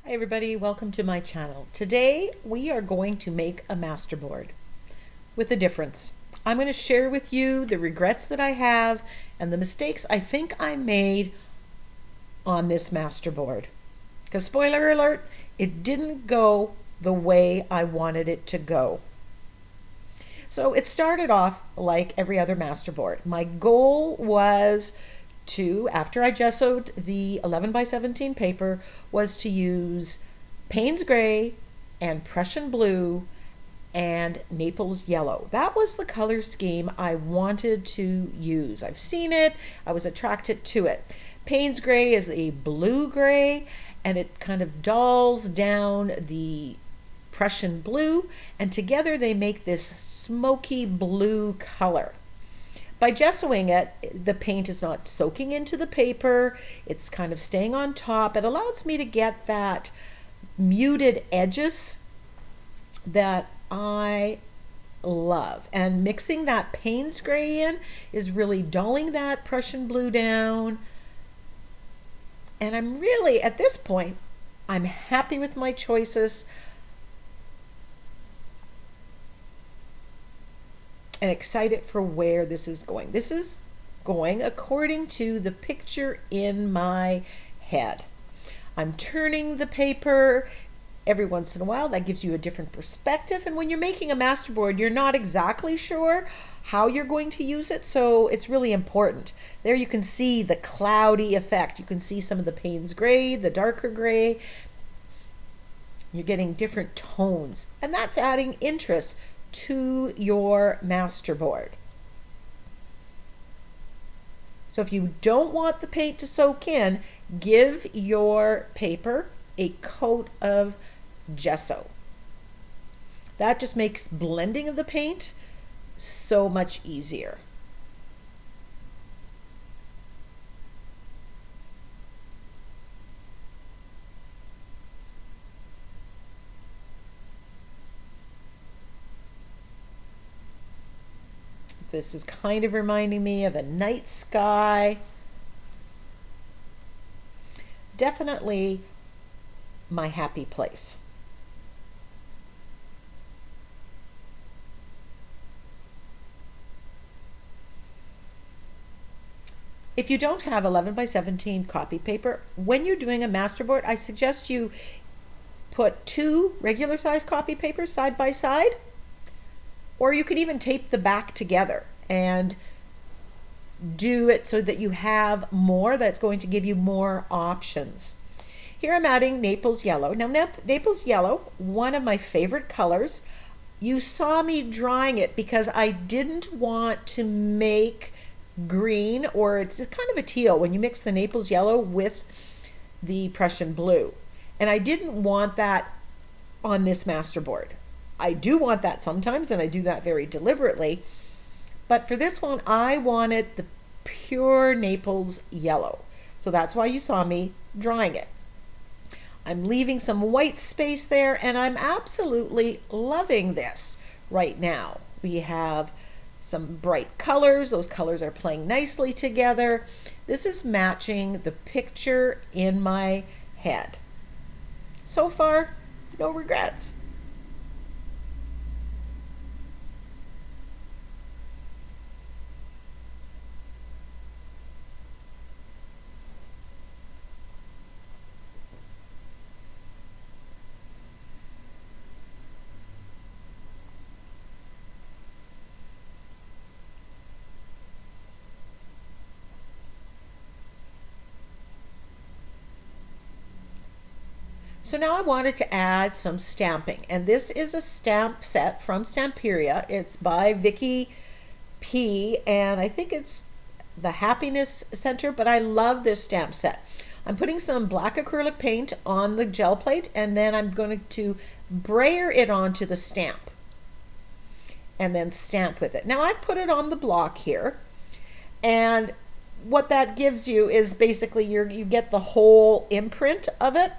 Hi everybody, welcome to my channel. Today we are going to make a masterboard with a difference. I'm going to share with you the regrets that I have and the mistakes I think I made on this masterboard. Because spoiler alert, it didn't go the way I wanted it to go. So it started off like every other masterboard. My goal was to, after I gessoed the 11 by 17 paper, was to use Payne's Gray and Prussian Blue and Naples Yellow. That was the color scheme I wanted to use. I've seen it, I was attracted to it. Payne's Gray is a blue gray and it kind of dulls down the Prussian Blue, and together they make this smoky blue color. By gessoing it, the paint is not soaking into the paper, it's kind of staying on top. It allows me to get that muted edges that I love. And mixing that Payne's Gray in is really dulling that Prussian Blue down. And I'm really, at this point, I'm happy with my choices. And excited for where this is going. This is going according to the picture in my head. I'm turning the paper every once in a while. That gives you a different perspective. And when you're making a masterboard, you're not exactly sure how you're going to use it, so it's really important. There you can see the cloudy effect. You can see some of the Payne's Gray, the darker gray. You're getting different tones, and that's adding interest to your masterboard. So if you don't want the paint to soak in, give your paper a coat of gesso. That just makes blending of the paint so much easier. This is kind of reminding me of a night sky. Definitely my happy place. If you don't have 11 by 17 copy paper, when you're doing a masterboard, I suggest you put two regular size copy papers side by side. Or you could even tape the back together and do it so that you have more. That's going to give you more options. Here I'm adding Naples Yellow. Now Naples Yellow, one of my favorite colors. You saw me drying it because I didn't want to make green, or it's kind of a teal when you mix the Naples Yellow with the Prussian Blue. And I didn't want that on this masterboard. I do want that sometimes, and I do that very deliberately. But for this one, I wanted the pure Naples Yellow. So that's why you saw me drying it. I'm leaving some white space there, and I'm absolutely loving this right now. We have some bright colors. Those colors are playing nicely together. This is matching the picture in my head. So far, no regrets. So now I wanted to add some stamping, and this is a stamp set from Stamperia. It's by Vicki P, and I think it's the Happiness Center, but I love this stamp set. I'm putting some black acrylic paint on the gel plate, and then I'm going to brayer it onto the stamp and then stamp with it. Now I've put it on the block here, and what that gives you is basically you get the whole imprint of it.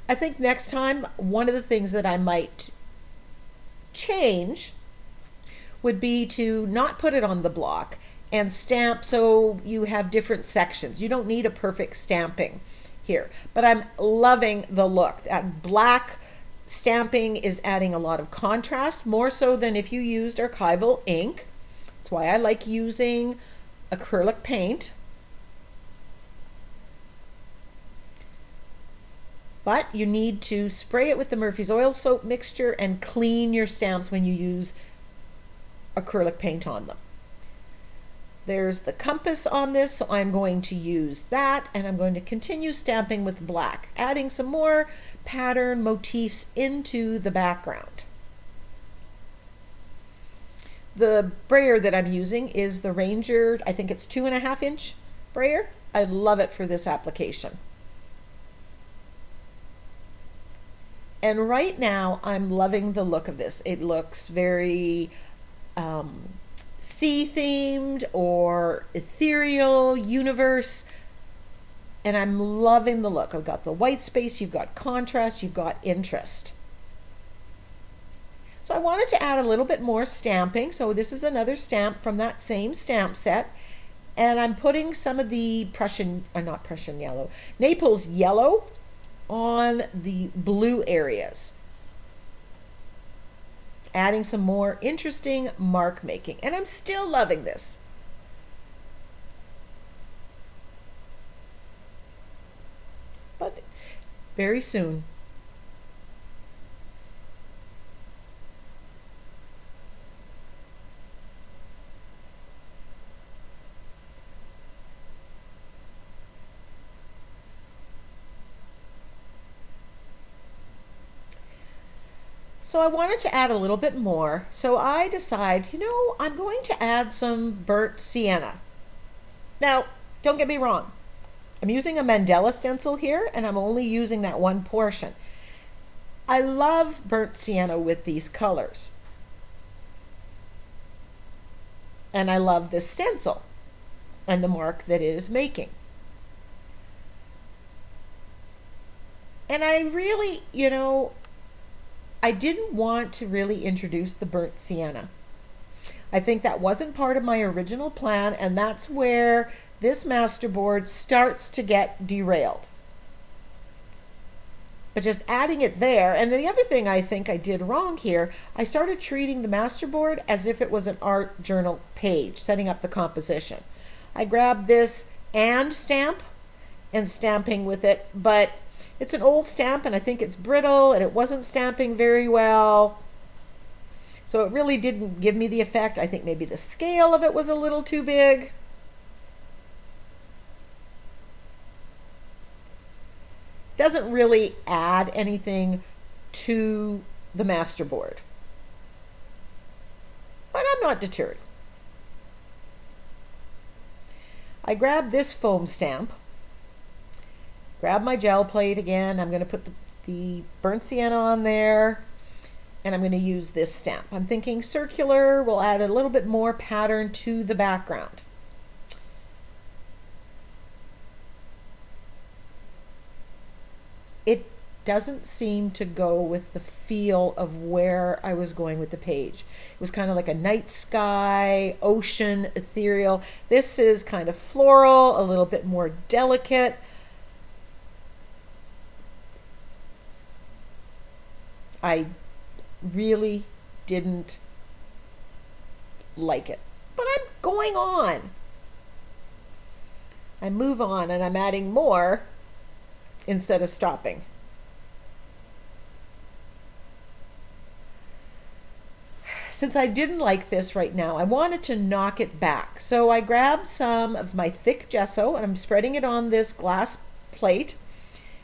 I think next time, one of the things that I might change would be to not put it on the block and stamp so you have different sections. You don't need a perfect stamping. here. But I'm loving the look. That black stamping is adding a lot of contrast, more so than if you used archival ink. That's why I like using acrylic paint. But you need to spray it with the Murphy's Oil soap mixture and clean your stamps when you use acrylic paint on them. There's the compass on this, so I'm going to use that, and I'm going to continue stamping with black, adding some more pattern motifs into the background. The brayer that I'm using is the Ranger, I think it's 2.5 inch brayer. I love it for this application. And right now I'm loving the look of this. It looks very sea themed or ethereal universe, and I'm loving the look. I've got the white space, you've got contrast, you've got interest. So I wanted to add a little bit more stamping. So this is another stamp from that same stamp set, and I'm putting some of the Naples yellow on the blue areas, adding some more interesting mark making, and I'm still loving this. But very soon. So I wanted to add a little bit more, so I decide, I'm going to add some burnt sienna. Now, don't get me wrong. I'm using a Mandela stencil here, and I'm only using that one portion. I love burnt sienna with these colors. And I love this stencil and the mark that it is making. And I really, I didn't want to really introduce the burnt sienna. I think that wasn't part of my original plan, and that's where this masterboard starts to get derailed. But just adding it there, and the other thing I think I did wrong here, I started treating the masterboard as if it was an art journal page, setting up the composition. I grabbed this and stamp and stamping with it, but it's an old stamp and I think it's brittle and it wasn't stamping very well. So it really didn't give me the effect. I think maybe the scale of it was a little too big. Doesn't really add anything to the masterboard. But I'm not deterred. I grabbed this foam stamp. Grab my gel plate again. I'm going to put the burnt sienna on there, and I'm going to use this stamp. I'm thinking circular will add a little bit more pattern to the background. It doesn't seem to go with the feel of where I was going with the page. It was kind of like a night sky, ocean, ethereal. This is kind of floral, a little bit more delicate. I really didn't like it, but I'm going on. I move on and I'm adding more instead of stopping. Since I didn't like this right now, I wanted to knock it back. So I grabbed some of my thick gesso and I'm spreading it on this glass plate.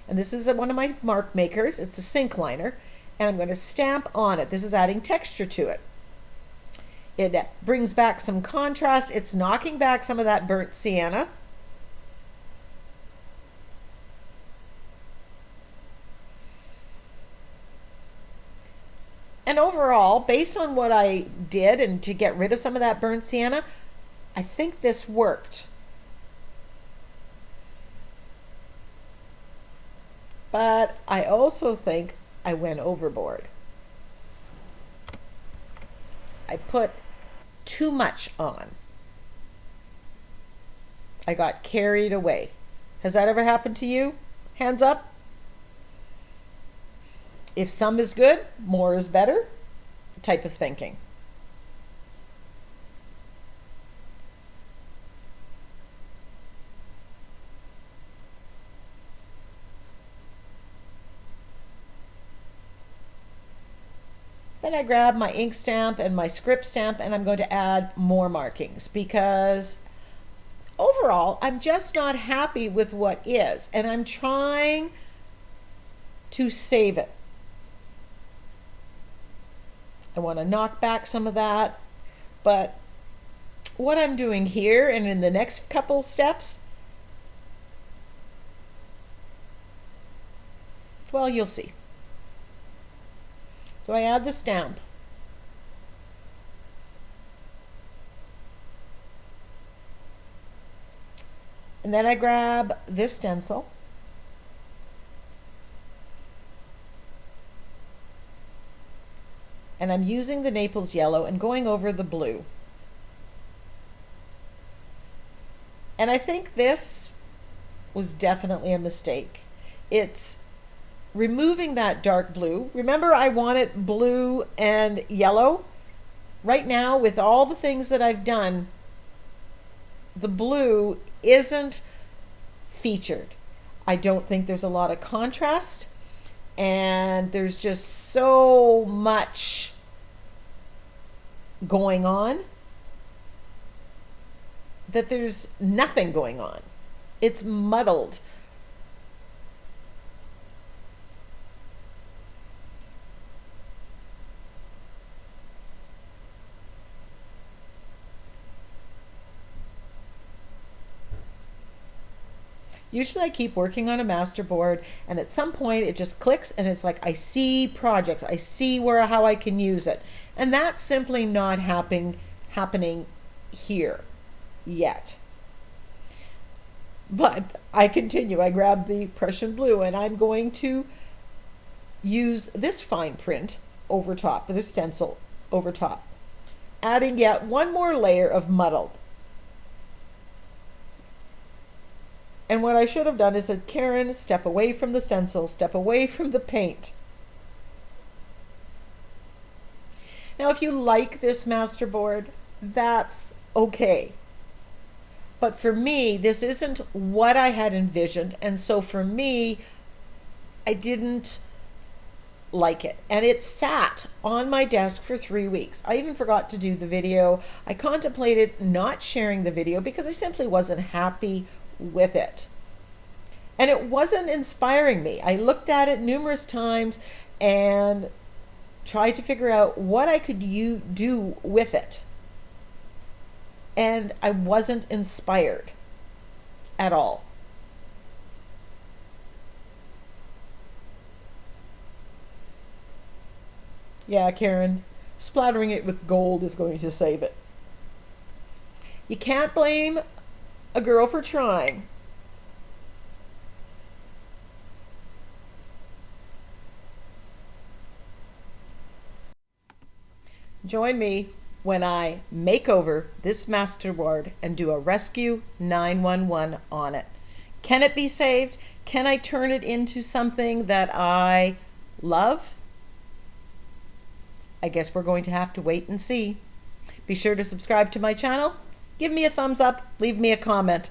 And this is one of my mark makers. It's a sink liner. And I'm going to stamp on it. This is adding texture to it. It brings back some contrast. It's knocking back some of that burnt sienna. And overall, based on what I did and to get rid of some of that burnt sienna, I think this worked. But I also think I went overboard. I put too much on. I got carried away. Has that ever happened to you? Hands up. If some is good, more is better type of thinking. Then I grab my ink stamp and my script stamp, and I'm going to add more markings because overall I'm just not happy with what is, and I'm trying to save it. I want to knock back some of that, but what I'm doing here and in the next couple steps, well, you'll see. So I add the stamp. And then I grab this stencil. And I'm using the Naples yellow and going over the blue. And I think this was definitely a mistake. It's removing that dark blue. Remember, I wanted blue and yellow. Right now, with all the things that I've done, the blue isn't featured. I don't think there's a lot of contrast, and there's just so much going on that there's nothing going on. It's muddled. Usually I keep working on a masterboard, and at some point it just clicks and it's like I see projects, I see how I can use it. And that's simply not happening here yet. But I continue. I grab the Prussian blue and I'm going to use this fine print over top, this stencil over top, adding yet one more layer of muddled. And what I should have done is said, Karen, step away from the stencil, step away from the paint. Now, if you like this masterboard, that's okay. But for me, this isn't what I had envisioned. And so for me, I didn't like it. And it sat on my desk for 3 weeks. I even forgot to do the video. I contemplated not sharing the video because I simply wasn't happy with it. And it wasn't inspiring me. I looked at it numerous times and tried to figure out what I could do with it. And I wasn't inspired at all. Yeah, Karen, splattering it with gold is going to save it. You can't blame a girl for trying. Join me when I make over this masterboard and do a rescue 911 on it. Can it be saved? Can I turn it into something that I love? I guess we're going to have to wait and see. Be sure to subscribe to my channel. Give me a thumbs up, leave me a comment.